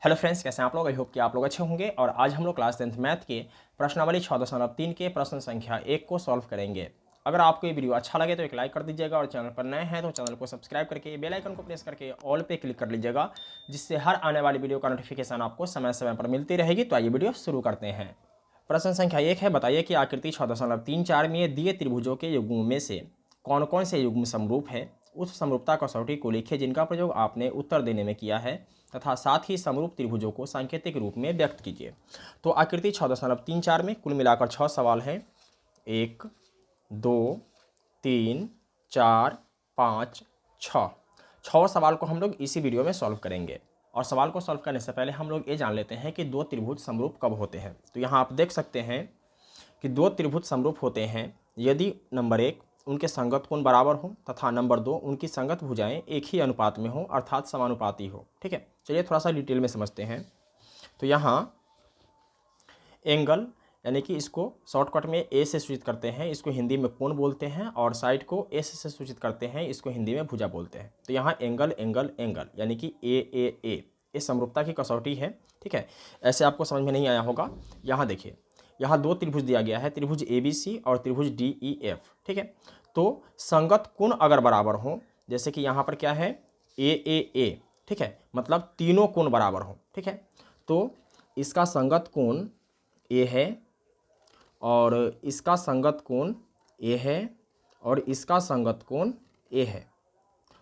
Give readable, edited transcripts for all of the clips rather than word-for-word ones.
Hello friends, कैसे हैं आप लोग। आई होप कि आप लोग अच्छे होंगे। और आज हम लोग क्लास 10th मैथ के प्रश्नावली 6.3 के प्रश्न संख्या 1 को सॉल्व करेंगे। अगर आपको ये वीडियो अच्छा लगे तो एक लाइक कर दीजिएगा और चैनल पर नए हैं तो चैनल को सब्सक्राइब करके बेल आइकन को प्रेस करके ऑल पे क्लिक कर लीजिएगा, जिससे हर आने वाली वीडियो का नोटिफिकेशन आपको समय समय पर मिलती रहेगी। तो आइए वीडियो शुरू करते हैं। प्रश्न संख्या 1 है, बताइए कि आकृति 6.34 में दिए त्रिभुजों के युग्मों में से कौन कौन से युग्म समरूप है। उस समरूपता कसौटी को लिखिए जिनका प्रयोग आपने उत्तर देने में किया है तथा साथ ही समरूप त्रिभुजों को सांकेतिक रूप में व्यक्त कीजिए। तो आकृति 6.34 में कुल मिलाकर 6 सवाल हैं। 1, 2, 3, 4, 5, 6 सवाल को हम लोग इसी वीडियो में सॉल्व करेंगे। और सवाल को सॉल्व करने से पहले हम लोग ये जान लेते हैं कि दो त्रिभुज समरूप कब होते हैं। तो यहाँ आप देख सकते हैं कि दो त्रिभुज समरूप होते हैं यदि नंबर 1 उनके संगत कोण बराबर हो तथा नंबर 2 उनकी संगत भुजाएं एक ही अनुपात में हो, अर्थात समानुपाती हो। ठीक है, चलिए थोड़ा सा डिटेल में समझते हैं। तो यहाँ एंगल यानी कि इसको शॉर्टकट में ए से सूचित करते हैं, इसको हिंदी में कोण बोलते हैं, और साइड को एस से सूचित करते हैं, इसको हिंदी में भुजा बोलते हैं। तो यहाँ एंगल एंगल एंगल यानी कि ए ये समरूपता की कसौटी है। ठीक है, ऐसे आपको समझ में नहीं आया होगा। यहाँ देखिए, यहाँ दो त्रिभुज दिया गया है, त्रिभुज ABC और त्रिभुज DEF। ठीक है, तो संगत कोण अगर बराबर हो, जैसे कि यहाँ पर क्या है AAA, ठीक है, मतलब तीनों कोण बराबर हो। ठीक है, तो इसका संगत कोण A है और इसका संगत कोण A है और इसका संगत कोण A है।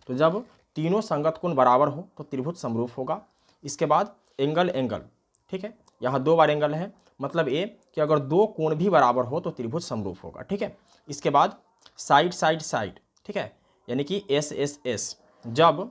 तो जब तीनों संगत कोण बराबर हो तो त्रिभुज समरूप होगा। इसके बाद एंगल एंगल, ठीक है, यहाँ 2 बार एंगल है, मतलब ये कि अगर दो कोण भी बराबर हो तो त्रिभुज समरूप होगा। ठीक है, इसके बाद साइड साइड साइड, ठीक है, यानी कि S, जब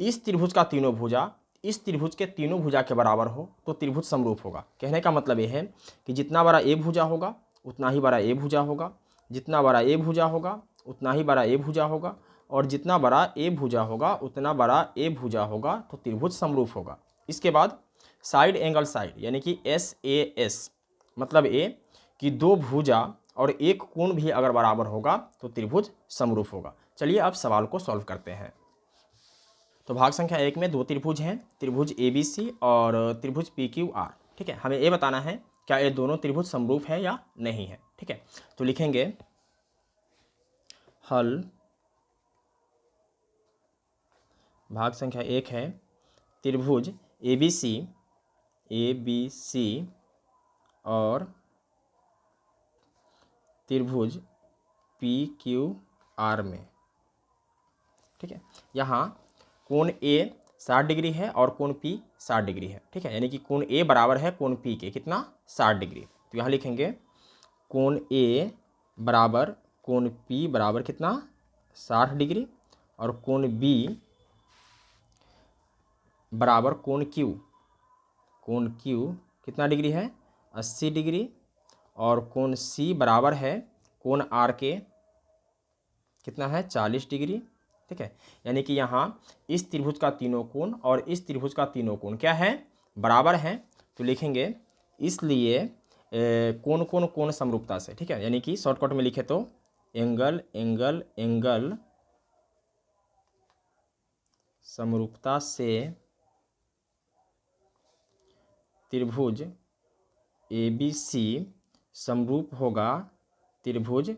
इस त्रिभुज का तीनों भुजा इस त्रिभुज के तीनों भुजा के बराबर हो तो त्रिभुज समरूप होगा। कहने का मतलब ये है कि जितना बड़ा ए भुजा होगा उतना ही बड़ा ए भुजा होगा, जितना बड़ा ए भुजा होगा उतना ही बड़ा ए भुजा होगा, और जितना बड़ा ए भुजा होगा उतना बड़ा ए भुजा होगा, तो त्रिभुज समरूप होगा। इसके बाद साइड एंगल साइड यानी कि SAS, मतलब ए कि दो भुजा और एक कोण भी अगर बराबर होगा तो त्रिभुज समरूप होगा। चलिए अब सवाल को सॉल्व करते हैं। तो भाग संख्या 1 में दो त्रिभुज हैं, त्रिभुज ABC और त्रिभुज PQR। ठीक है, हमें ये बताना है क्या ये दोनों त्रिभुज समरूप है या नहीं है। ठीक है, तो लिखेंगे हल। भाग संख्या 1 है त्रिभुज ABC और त्रिभुज PQR में। ठीक है, यहाँ कोण A 60 डिग्री है और कोण P 60 डिग्री है। ठीक है, यानी कि कोण A बराबर है कोण P के कितना 60 डिग्री। तो यहाँ लिखेंगे कोण A बराबर कोण P बराबर कितना 60 डिग्री, और कोण B बराबर कोण Q कितना डिग्री है 80 डिग्री, और कोण C बराबर है कोण R के कितना है 40 डिग्री। ठीक है, यानी कि यहाँ इस त्रिभुज का तीनों कोण और इस त्रिभुज का तीनों कोण क्या है बराबर हैं। तो लिखेंगे इसलिए कोण कोण कोण समरूपता से। ठीक है, यानी कि शॉर्टकट में लिखे तो एंगल एंगल एंगल समरूपता से त्रिभुज ABC समरूप होगा त्रिभुज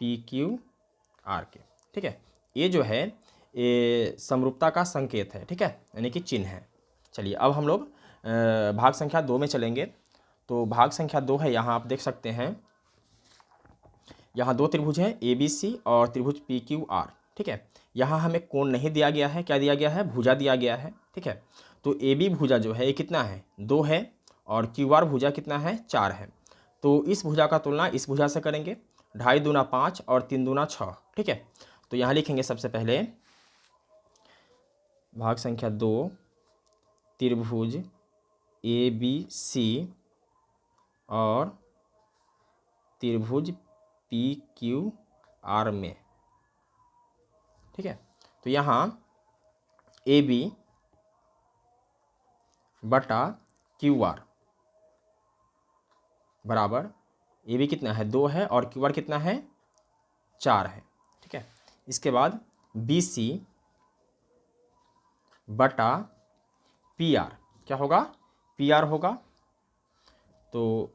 PQR के। ठीक है, ये जो है ये समरूपता का संकेत है। ठीक है, यानी कि चिन्ह है। चलिए अब हम लोग भाग संख्या 2 में चलेंगे। तो भाग संख्या 2 है, यहाँ आप देख सकते हैं यहाँ दो त्रिभुज हैं ABC और त्रिभुज PQR। ठीक है, यहाँ हमें कोण नहीं दिया गया है, क्या दिया गया है भुजा दिया गया है। ठीक है, तो AB भुजा जो है ये कितना है 2 है, और QR भुजा कितना है 4 है। तो इस भुजा का तुलना इस भुजा से करेंगे, 2.5 दूना 5 और 3 दूना 6। ठीक है, तो यहाँ लिखेंगे सबसे पहले भाग संख्या 2 त्रिभुज ABC और त्रिभुज PQR में। ठीक है, तो यहाँ AB बटा QR बराबर AB कितना है 2 है और QR कितना है 4 है। ठीक है, इसके बाद BC बटा PR क्या होगा, पी आर होगा। तो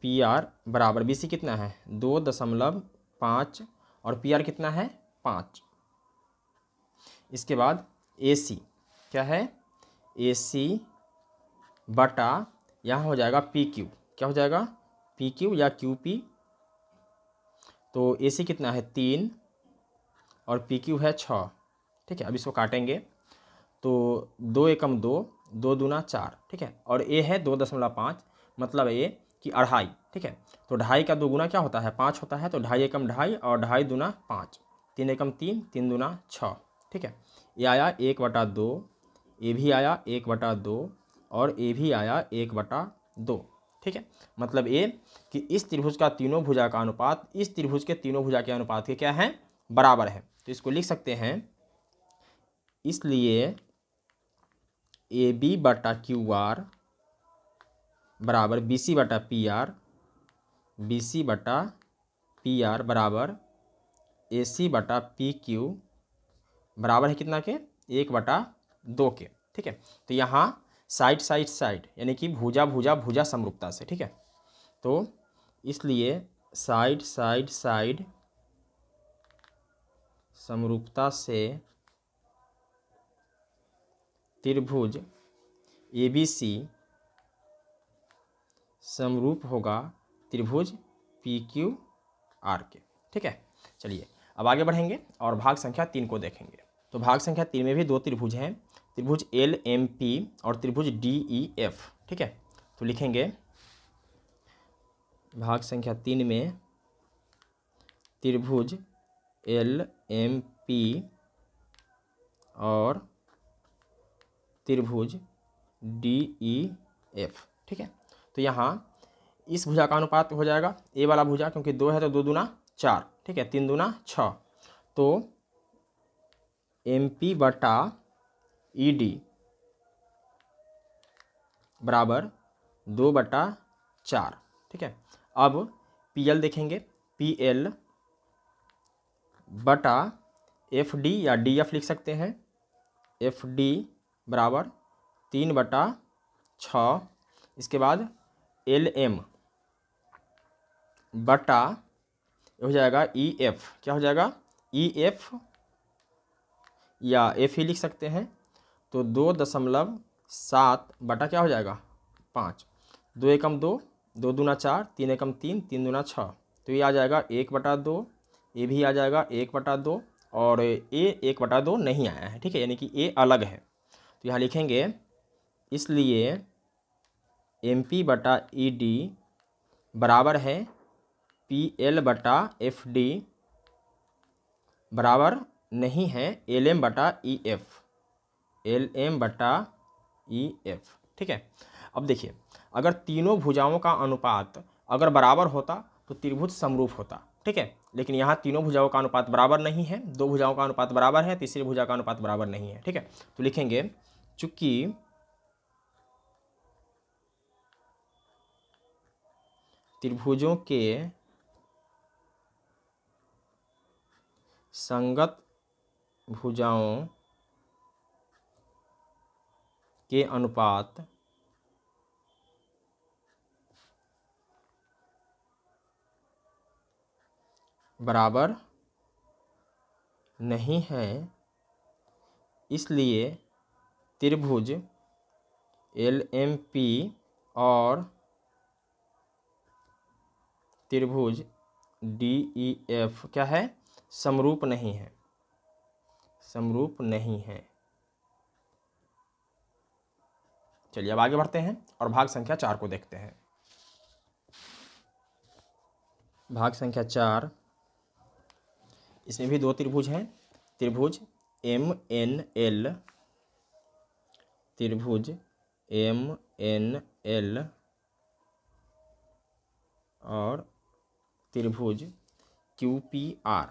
पी आर बराबर बी सी कितना है 2.5 और पी आर कितना है 5। इसके बाद ए सी क्या है, ए सी बटा यहाँ हो जाएगा पी क्यू, क्या हो जाएगा पी क्यू या क्यू पी। तो ए सी कितना है 3 और पी क्यू है 6। ठीक है, अब इसको काटेंगे तो 2 एकम 2, 2 दूना 4। ठीक है, और ए है 2.5, मतलब ए कि 2.5। ठीक है, तो 2.5 का 2 गुना क्या होता है 5 होता है, तो 2.5 एकम 2.5 और 2.5 दूना 5, 3 एकम 3, 3 दूना 6। ठीक है, ये आया 1/2, ए भी आया 1/2 और ए भी आया 1/2। ठीक है, मतलब ये कि इस त्रिभुज का तीनों भुजा का अनुपात इस त्रिभुज के तीनों भुजा के अनुपात के क्या है, बराबर है। तो इसको लिख सकते हैं, इसलिए ए बी बटा क्यू आर बराबर बी सी बटा पी आर, बी सी बटा पी आर बराबर ए सी बटा पी क्यू बराबर है कितना के 1/2 के। ठीक है, तो यहाँ साइड साइड साइड यानी कि भुजा भुजा भुजा समरूपता से। ठीक है, तो इसलिए साइड साइड साइड समरूपता से त्रिभुज ए बी सी समरूप होगा त्रिभुज पी क्यू आर के। ठीक है, चलिए अब आगे बढ़ेंगे और भाग संख्या 3 को देखेंगे। तो भाग संख्या 3 में भी 2 त्रिभुज हैं, त्रिभुज एल एम पी और त्रिभुज डी ई एफ। ठीक है, तो लिखेंगे भाग संख्या 3 में त्रिभुज एल एम पी और त्रिभुज डी ई एफ। ठीक है, तो यहाँ इस भुजा का अनुपात हो जाएगा ए वाला भुजा, क्योंकि 2 है तो 2 दूना 4। ठीक है, 3 दूना 6, तो एम पी बटा ई डी बराबर 2/4। ठीक है, अब पी एल देखेंगे, पी एल बटा एफ डी या डी एफ लिख सकते हैं, एफ डी बराबर 3/6। इसके बाद एल एम बटा हो जाएगा ई एफ, क्या हो जाएगा ई एफ या एफ ही लिख सकते हैं, तो 2.7 बटा क्या हो जाएगा 5, 2 एकम 2, 2 दूना 4, 3 एकम 3, 3 दूना 6, तो ये आ जाएगा 1/2, ये भी आ जाएगा 1/2 और ए 1/2 नहीं आया है। ठीक है, यानी कि ए अलग है, तो यहाँ लिखेंगे इसलिए एम पी बटा ई डी बराबर है पी एल बटा एफ डी बराबर नहीं है एल एम बटा ई एफ, एल एम बटा ई एफ। ठीक है, अब देखिए अगर तीनों भुजाओं का अनुपात अगर बराबर होता तो त्रिभुज समरूप होता। ठीक है, लेकिन यहाँ तीनों भुजाओं का अनुपात बराबर नहीं है, 2 भुजाओं का अनुपात बराबर है, तीसरी भुजा का अनुपात बराबर नहीं है। ठीक है, तो लिखेंगे चूंकि त्रिभुजों के संगत भुजाओं के अनुपात बराबर नहीं है, इसलिए त्रिभुज एल एम पी और त्रिभुज डी ई एफ क्या है समरूप नहीं है, समरूप नहीं है। चलिए अब आगे बढ़ते हैं और भाग संख्या 4 को देखते हैं। भाग संख्या 4, इसमें भी 2 त्रिभुज हैं, त्रिभुज एम एन एल, त्रिभुज एम एन एल और त्रिभुज क्यू पी आर,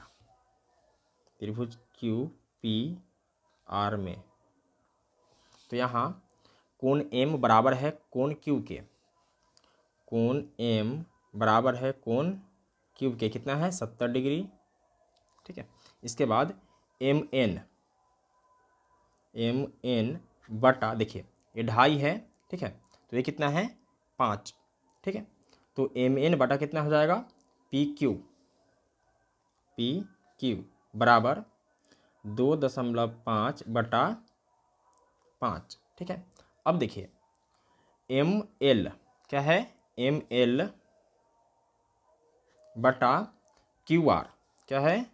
त्रिभुज क्यू पी आर में। तो यहाँ कोण एम बराबर है कोण क्यू के, कोण एम बराबर है कोण क्यू के, कितना है 70 डिग्री। ठीक है, इसके बाद एम एन बटा देखिए ये 2.5 है ठीक है। तो ये कितना है 5, ठीक है। तो mn बटा कितना हो जाएगा pq बराबर 2.5 बटा 5, ठीक है। अब देखिए ml क्या है, ml बटा QR क्या है,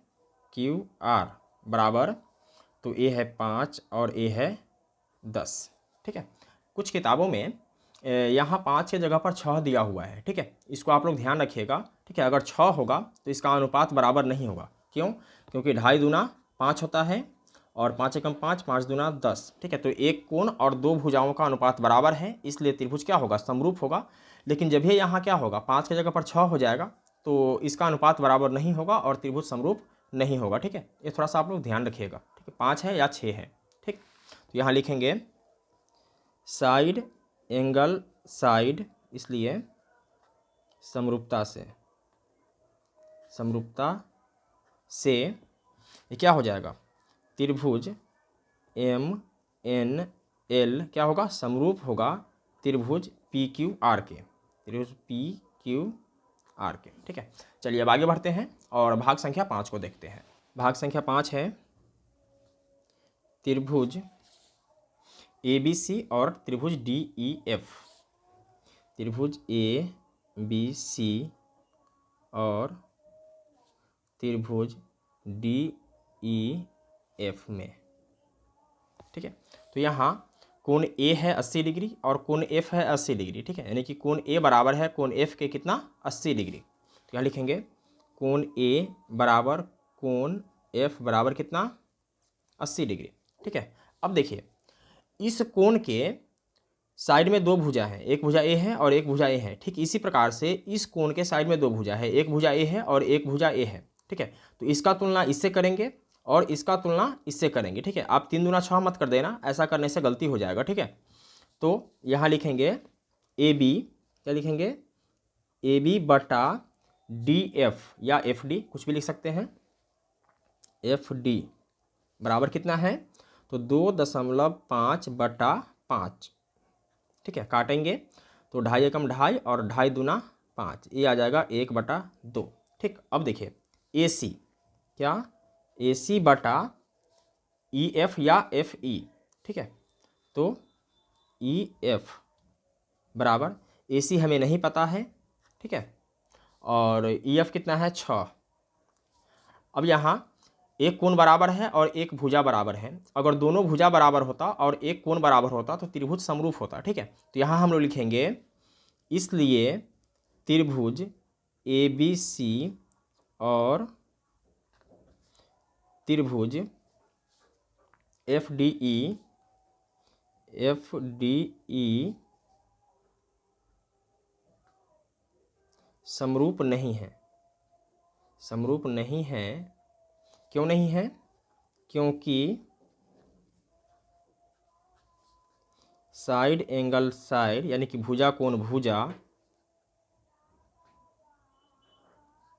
QR बराबर, तो ए है 5 और ए है 10, ठीक है। कुछ किताबों में यहाँ 5 की जगह पर 6 दिया हुआ है, ठीक है। इसको आप लोग ध्यान रखिएगा, ठीक है। अगर 6 होगा तो इसका अनुपात बराबर नहीं होगा। क्यों? क्योंकि 2.5 दूना 5 होता है और 5 एकम 5, 5 दूना 10, ठीक है। तो एक कोण और दो भुजाओं का अनुपात बराबर है, इसलिए त्रिभुज क्या होगा, समरूप होगा। लेकिन जब ये यहाँ क्या होगा, 5 की जगह पर 6 हो जाएगा तो इसका अनुपात बराबर नहीं होगा और त्रिभुज समरूप नहीं होगा, ठीक है। ये थोड़ा सा आप लोग ध्यान रखिएगा, ठीक है। 5 है या 6 है, ठीक। तो यहाँ लिखेंगे साइड एंगल साइड, इसलिए समरूपता से ये क्या हो जाएगा, त्रिभुज MNL क्या होगा, समरूप होगा त्रिभुज PQR के, त्रिभुज PQR के, ठीक है। चलिए अब आगे बढ़ते हैं और भाग संख्या 5 को देखते हैं। भाग संख्या 5 है त्रिभुज ABC और त्रिभुज DEF, त्रिभुज ABC और त्रिभुज DEF में, ठीक है। तो यहाँ कोण A है 80 डिग्री और कोण F है 80 डिग्री, ठीक है। यानी कि कोण A बराबर है कोण F के कितना, 80 डिग्री। तो यहाँ लिखेंगे कोण A बराबर कोण F बराबर कितना, 80 डिग्री, ठीक है। अब देखिए इस कोण के साइड में दो भुजा है, एक भुजा A है और एक भुजा A है, ठीक। इसी प्रकार से इस कोण के साइड में दो भुजा है, एक भुजा A है और एक भुजा A है, ठीक है। तो इसका तुलना इससे करेंगे और इसका तुलना इससे करेंगे, ठीक है। आप 3 दूना 6 मत कर देना, ऐसा करने से गलती हो जाएगा, ठीक है। तो यहाँ लिखेंगे AB, क्या लिखेंगे, AB बटा DF या FD, कुछ भी लिख सकते हैं, FD बराबर कितना है, तो 2.5 बटा 5, ठीक है। काटेंगे तो 2.5 एकम 2.5 और 2.5 दूना 5, ये आ जाएगा 1/2, ठीक। अब देखिए AC क्या, AC बटा EF या FE, ठीक है। तो EF बराबर, AC हमें नहीं पता है, ठीक है, और EF कितना है 6। अब यहाँ एक कोण बराबर है और एक भुजा बराबर है, अगर दोनों भुजा बराबर होता और एक कोण बराबर होता तो त्रिभुज समरूप होता, ठीक है। तो यहाँ हम लोग लिखेंगे इसलिए त्रिभुज ABC और त्रिभुज FDE समरूप नहीं है, समरूप नहीं है। क्यों नहीं है? क्योंकि साइड एंगल साइड यानी कि भुजा कोण भुजा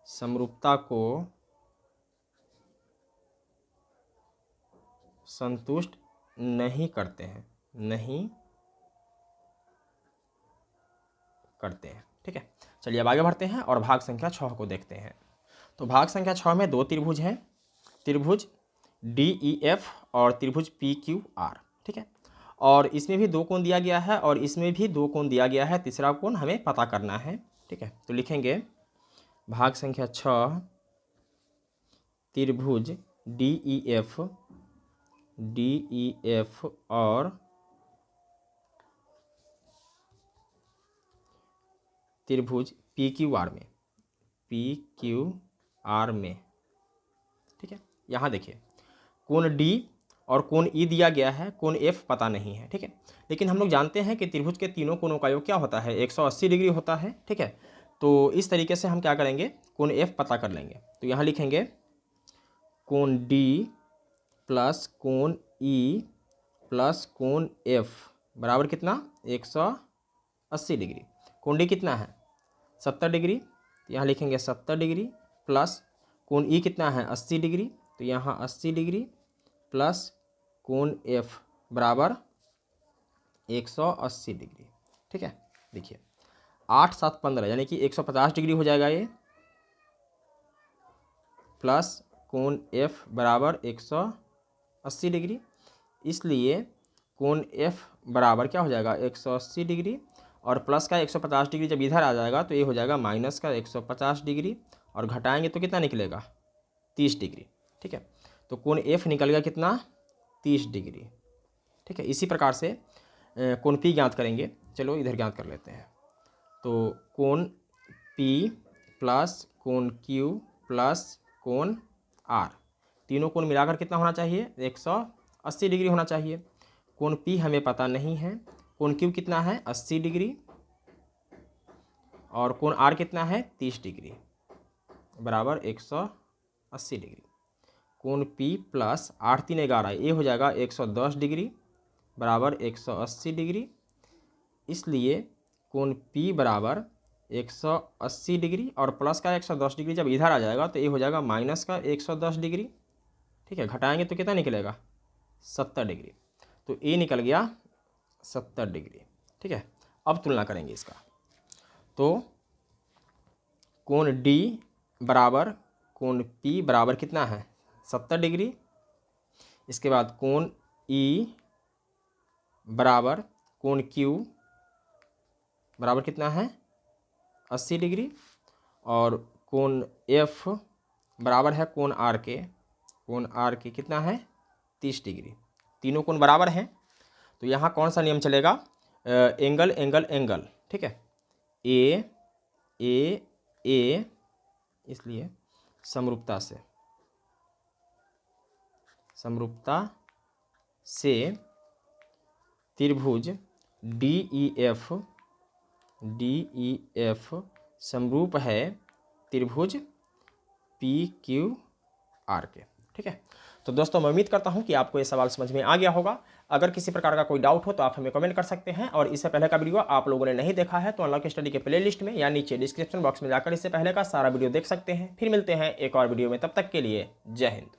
समरूपता को संतुष्ट नहीं करते हैं, नहीं करते हैं, ठीक है। चलिए अब आगे बढ़ते हैं और भाग संख्या 6 को देखते हैं। तो भाग संख्या 6 में दो त्रिभुज हैं, त्रिभुज DEF और त्रिभुज PQR, ठीक है। और इसमें भी दो कोण दिया गया है और इसमें भी दो कोण दिया गया है, तीसरा कोण हमें पता करना है, ठीक है। तो लिखेंगे भाग संख्या 6 त्रिभुज DEF और त्रिभुज PQR में, ठीक है। यहाँ देखिए कोण D और कोण E दिया गया है, कोण F पता नहीं है, ठीक है। लेकिन हम लोग जानते हैं कि त्रिभुज के तीनों कोणों का योग क्या होता है, 180 डिग्री होता है, ठीक है। तो इस तरीके से हम क्या करेंगे, कोण F पता कर लेंगे। तो यहाँ लिखेंगे कोण D प्लस कोण E प्लस कोण F बराबर कितना, 180 डिग्री। कोण D कितना है 70 डिग्री, तो यहाँ लिखेंगे 70 डिग्री प्लस कोण E कितना है 80 डिग्री, तो यहाँ 80 डिग्री प्लस कोण F बराबर 180 डिग्री, ठीक है, देखिए 8 7 15 यानी कि 150 डिग्री हो जाएगा ये, प्लस कोण एफ बराबर 180 डिग्री, इसलिए कोण एफ बराबर क्या हो जाएगा 180 डिग्री, और प्लस का 150 डिग्री जब इधर आ जाएगा तो ये हो जाएगा माइनस का 150 डिग्री, और घटाएंगे तो कितना निकलेगा 30 डिग्री। ठीक है, तो कोण एफ निकल गया कितना 30 डिग्री। ठीक है, इसी प्रकार से कोण पी ज्ञात करेंगे। चलो इधर ज्ञात कर लेते हैं। तो कोण पी प्लस कोण क्यू प्लस कोण आर, तीनों कोण मिलाकर कितना होना चाहिए 180 डिग्री होना चाहिए। कोण पी हमें पता नहीं है, कोण क्यू कितना है 80 डिग्री, और कोण आर कितना है 30 डिग्री बराबर 180 डिग्री। कोण पी प्लस 8 3 11 ये हो जाएगा 110 डिग्री बराबर 180 डिग्री, इसलिए कोण पी बराबर 180 डिग्री, और प्लस का 110 डिग्री जब इधर आ जाएगा तो ये हो जाएगा माइनस का 110 डिग्री। ठीक है, घटाएंगे तो कितना निकलेगा 70 डिग्री, तो ये निकल गया 70 डिग्री। ठीक है, अब तुलना करेंगे इसका। तो कोण डी बराबर कोण पी बराबर कितना है 70 डिग्री, इसके बाद कोण ई बराबर कोण क्यू बराबर कितना है 80 डिग्री, और कोण एफ बराबर है कोण आर के, कोण आर के कितना है 30 डिग्री। तीनों कोण बराबर हैं, तो यहाँ कौन सा नियम चलेगा एंगल एंगल एंगल। ठीक है, ए ए ए, इसलिए समरूपता से त्रिभुज डी ई एफ समरूप है त्रिभुज पी क्यू आर के। ठीक है, तो दोस्तों मैं उम्मीद करता हूं कि आपको ये सवाल समझ में आ गया होगा। अगर किसी प्रकार का कोई डाउट हो तो आप हमें कमेंट कर सकते हैं, और इससे पहले का वीडियो आप लोगों ने नहीं देखा है तो अनलॉक स्टडी के प्लेलिस्ट में या नीचे डिस्क्रिप्शन बॉक्स में जाकर इससे पहले का सारा वीडियो देख सकते हैं। फिर मिलते हैं एक और वीडियो में, तब तक के लिए जय हिंद।